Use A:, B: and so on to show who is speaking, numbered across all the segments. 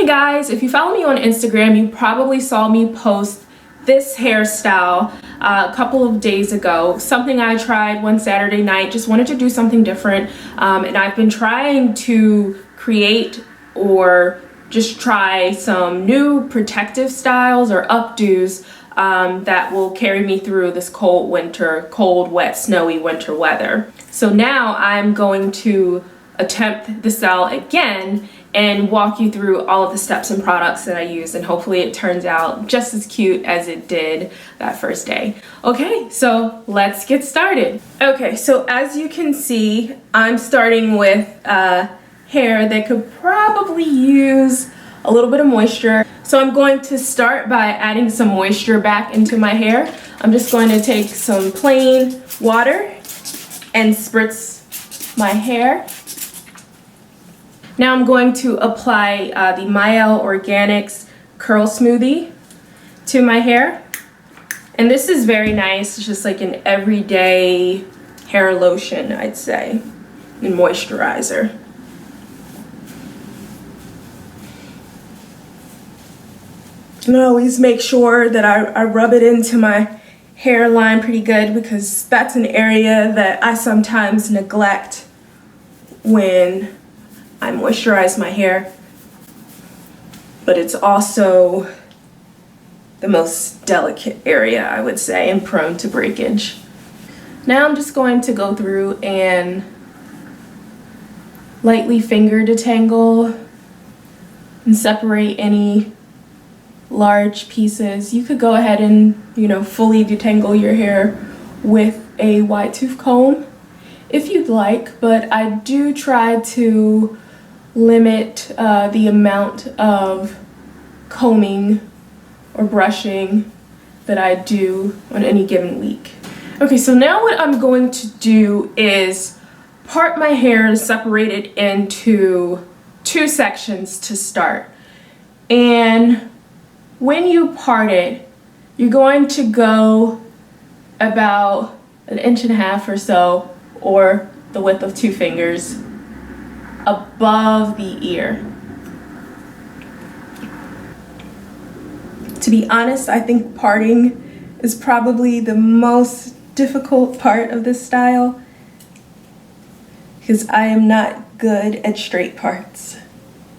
A: Hey guys, if you follow me on Instagram, you probably saw me post this hairstyle a couple of days ago. Something I tried one Saturday night, just wanted to do something different. And I've been trying to create or just try some new protective styles or updos that will carry me through this cold, wet, snowy winter weather. So now I'm going to attempt the style again and walk you through all of the steps and products that I use, and hopefully it turns out just as cute as it did that first day. Okay, so let's get started. Okay, so as you can see, I'm starting with hair that could probably use a little bit of moisture. So I'm going to start by adding some moisture back into my hair. I'm just going to take some plain water and spritz my hair. Now I'm going to apply the Mielle Organics Curl Smoothie to my hair. And this is very nice. It's just like an everyday hair lotion, I'd say, and moisturizer. And I always make sure that I rub it into my hairline pretty good, because that's an area that I sometimes neglect when I moisturize my hair, but it's also the most delicate area, I would say, and prone to breakage. Now I'm just going to go through and lightly finger detangle and separate any large pieces. You could go ahead and, fully detangle your hair with a wide tooth comb if you'd like, but I do try to limit the amount of combing or brushing that I do on any given week. Okay, so now what I'm going to do is part my hair and separate it into two sections to start. And when you part it, you're going to go about 1.5 inches or so, or the width of 2 fingers, above the ear. To be honest, I think parting is probably the most difficult part of this style, because I am not good at straight parts.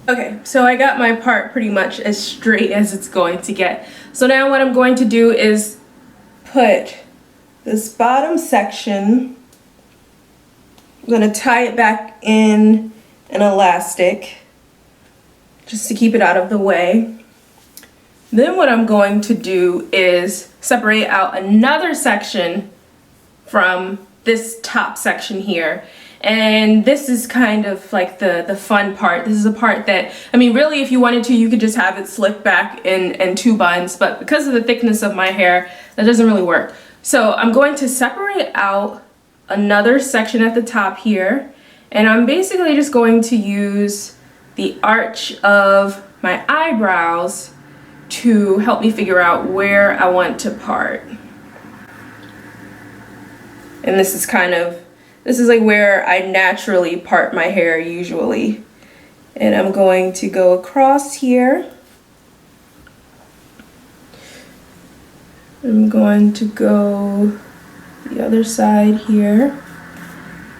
A: Okay, so I got my part pretty much as straight as it's going to get. So now what I'm going to do is put this bottom section, I'm going to tie it back in an elastic just to keep it out of the way. Then what I'm going to do is separate out another section from this top section here. And this is kind of like the fun part. This is a part that, really, if you wanted to, you could just have it slicked back in 2 buns, but because of the thickness of my hair, that doesn't really work. So I'm going to separate out another section at the top here, and I'm basically just going to use the arch of my eyebrows to help me figure out where I want to part. And this is like where I naturally part my hair usually. And I'm going to go across here. I'm going to go the other side here.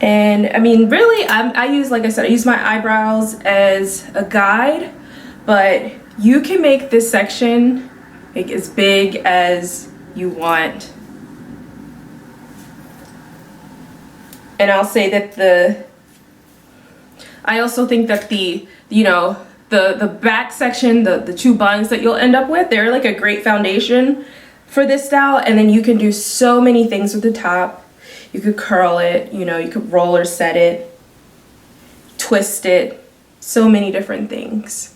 A: And really, I use, like I said, I use my eyebrows as a guide, but you can make this section like as big as you want. And I'll say that I also think that the back section, the 2 buns that you'll end up with, they're like a great foundation for this style. And then you can do so many things with the top. You could curl it, you could roll or set it, twist it, so many different things.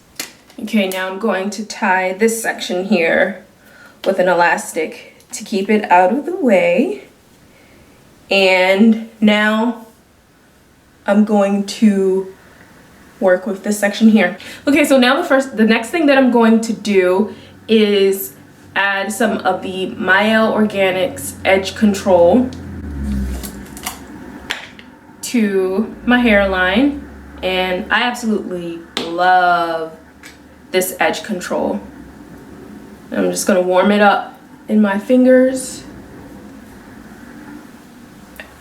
A: Okay, now I'm going to tie this section here with an elastic to keep it out of the way. And now I'm going to work with this section here. Okay, so now the next thing that I'm going to do is add some of the Mielle Organics Edge Control to my hairline. And I absolutely love this edge control. I'm just gonna warm it up in my fingers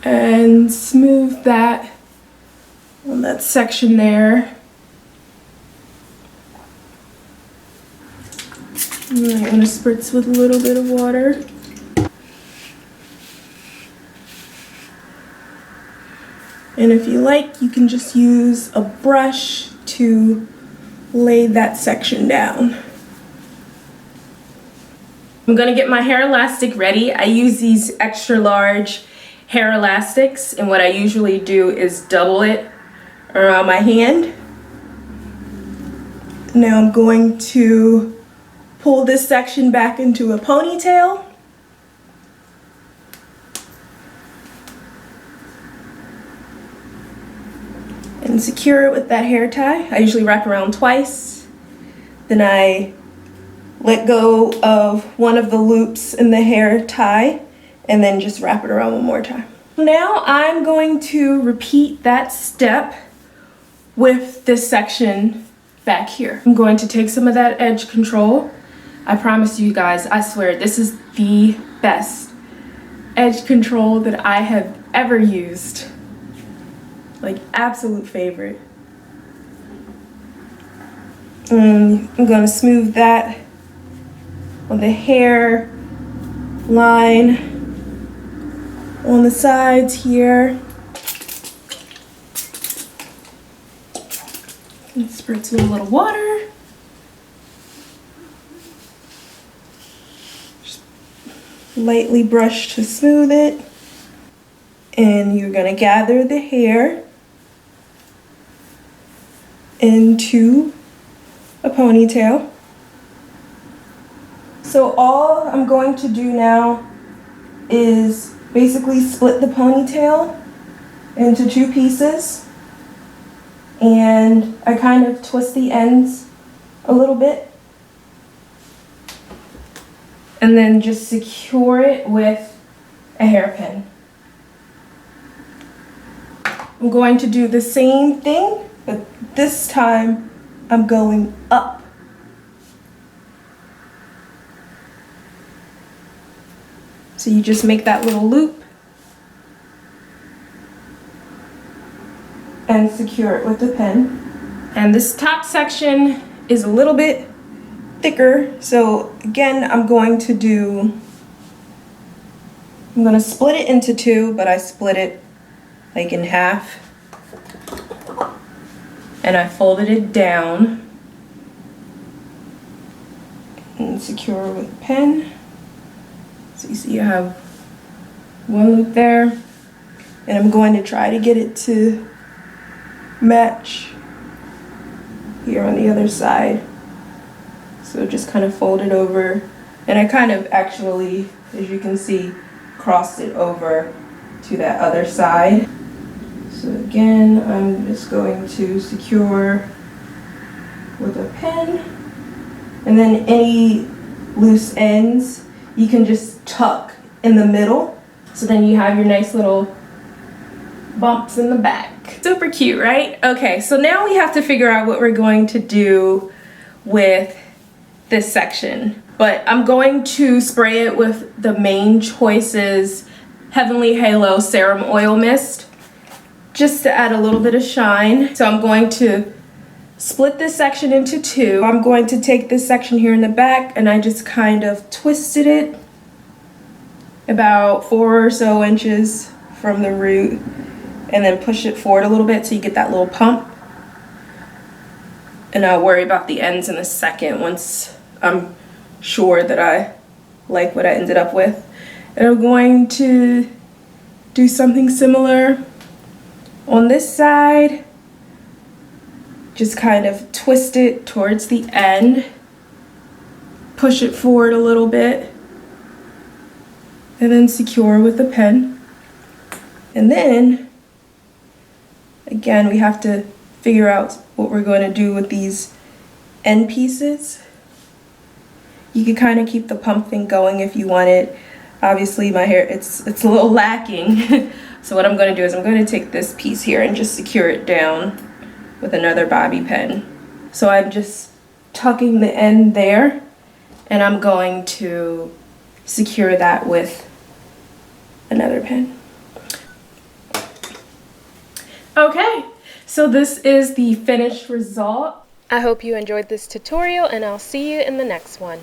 A: and smooth that on that section there. And I'm gonna spritz with a little bit of water. And if you like, you can just use a brush to lay that section down. I'm gonna get my hair elastic ready. I use these extra large hair elastics, and what I usually do is double it around my hand. Now I'm going to pull this section back into a ponytail. And secure it with that hair tie. I usually wrap around twice. Then I let go of one of the loops in the hair tie and then just wrap it around one more time. Now I'm going to repeat that step with this section back here. I'm going to take some of that edge control. I promise you guys, I swear, this is the best edge control that I have ever used. Like, absolute favorite. I'm gonna smooth that on the hair line on the sides here. And spritz with a little water. Just lightly brush to smooth it. And you're gonna gather the hair into a ponytail. So all I'm going to do now is basically split the ponytail into two pieces, and I kind of twist the ends a little bit and then just secure it with a hairpin. I'm going to do the same thing, but this time I'm going up. So you just make that little loop and secure it with the pin. And this top section is a little bit thicker, so again, I'm going to split it into two, but I split it like in half. And I folded it down and secure with a pin. So you see you have one loop there, and I'm going to try to get it to match here on the other side. So just kind of fold it over, and I kind of actually, as you can see, crossed it over to that other side. So again, I'm just going to secure with a pin, and then any loose ends you can just tuck in the middle, so then you have your nice little bumps in the back. Super cute, right? Okay, so now we have to figure out what we're going to do with this section, but I'm going to spray it with the Main Choices Heavenly Halo Serum Oil Mist, just to add a little bit of shine. So I'm going to split this section into two. I'm going to take this section here in the back, and I just kind of twisted it about 4 or so inches from the root, and then push it forward a little bit so you get that little pump. And I'll worry about the ends in a second once I'm sure that I like what I ended up with. And I'm going to do something similar on this side. Just kind of twist it towards the end, push it forward a little bit, and then secure with a pen. And then, again, we have to figure out what we're going to do with these end pieces. You could kind of keep the pump thing going if you want it. Obviously my hair, it's a little lacking. So what I'm going to do is I'm going to take this piece here and just secure it down with another bobby pin. So I'm just tucking the end there, and I'm going to secure that with another pin. Okay, so this is the finished result. I hope you enjoyed this tutorial, and I'll see you in the next one.